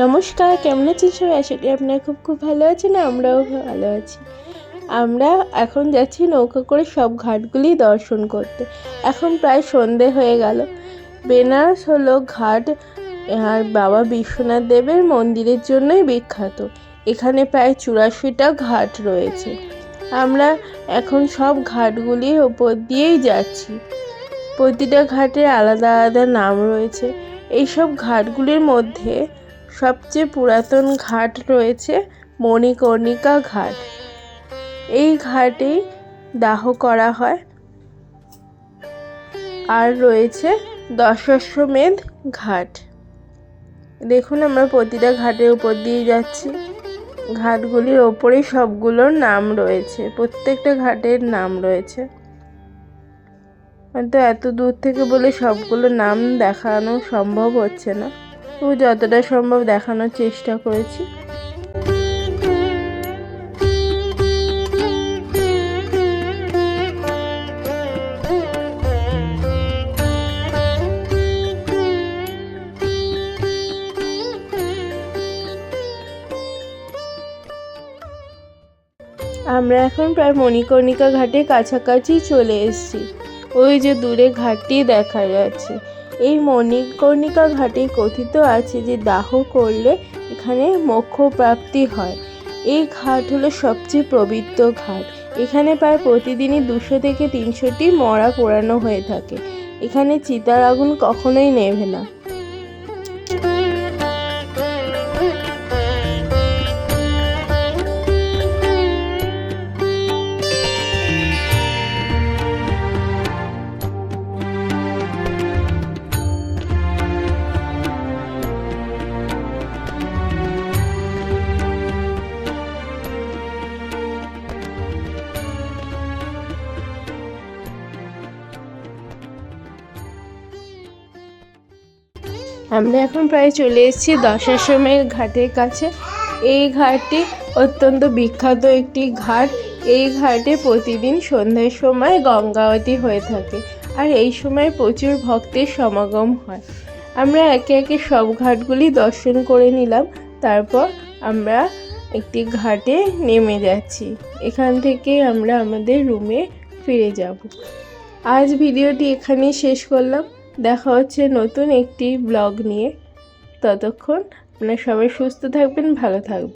নমস্কার, কেমন আছেন সবাই? আশা করি আপনারা খুব ভালো আছেন। আমরাও ভালো আছি। আমরা এখন যাচ্ছি নৌকা করে সব ঘাটগুলি দর্শন করতে। এখন প্রায় সন্ধে হয়ে গেল। বেনারস হলো ঘাট আর বাবা বিশ্বনাথ দেবের মন্দিরের জন্যই বিখ্যাত। এখানে প্রায় 84টা ঘাট রয়েছে। আমরা এখন সব ঘাটগুলির ওপর দিয়েই যাচ্ছি। প্রতিটা ঘাটের আলাদা আলাদা নাম রয়েছে। এইসব ঘাটগুলির মধ্যে সবচেয়ে পুরাতন ঘাট রয়েছে মণিকর্ণিকা ঘাট। এই ঘাটেই দাহ করা হয়। আর রয়েছে দশাশ্বমেধ ঘাট। দেখুন, আমরা প্রতিটা ঘাটের উপর দিয়ে যাচ্ছি। ঘাটগুলির ওপরেই সবগুলোর নাম রয়েছে, প্রত্যেকটা ঘাটের নাম রয়েছে। হয়তো এত দূর থেকে বলে সবগুলো নাম দেখানো সম্ভব হচ্ছে না, তো যতটা সম্ভব দেখানোর চেষ্টা করেছি। আমরা এখন প্রায় মণিকর্ণিকা ঘাটের কাছাকাছি চলে এসেছি। ওই যে দূরে ঘাটটি দেখা যাচ্ছে। এই মণিকর্ণিকা ঘাটে কথিত আছে যে দাহ করলে এখানে মোক্ষ প্রাপ্তি হয়। এই ঘাট হলো সবচেয়ে পবিত্র ঘাট। এখানে প্রায় প্রতিদিনই 200 থেকে 300টি মরা পোড়ানো হয়ে থাকে। এখানে চিতার আগুন কখনোই নেভে না। আমরা এখন প্রায় চলে এসেছি দশাশ্বমেধ ঘাটের কাছে। এই ঘাটটি অত্যন্ত বিখ্যাত একটি ঘাট। এই ঘাটে প্রতিদিন সন্ধ্যার সময় গঙ্গা আরতি হয়ে থাকে, আর এই সময় প্রচুর ভক্তের সমাগম হয়। আমরা একে একে সব ঘাটগুলি দর্শন করে নিলাম। তারপর আমরা একটি ঘাটে নেমে যাচ্ছি। এখান থেকে আমরা আমাদের রুমে ফিরে যাব। আজ ভিডিওটি এখানেই শেষ করলাম। দেখা হচ্ছে নতুন একটি ব্লগ নিয়ে। ততক্ষণ আপনারা সবাই সুস্থ থাকবেন, ভালো থাকবেন।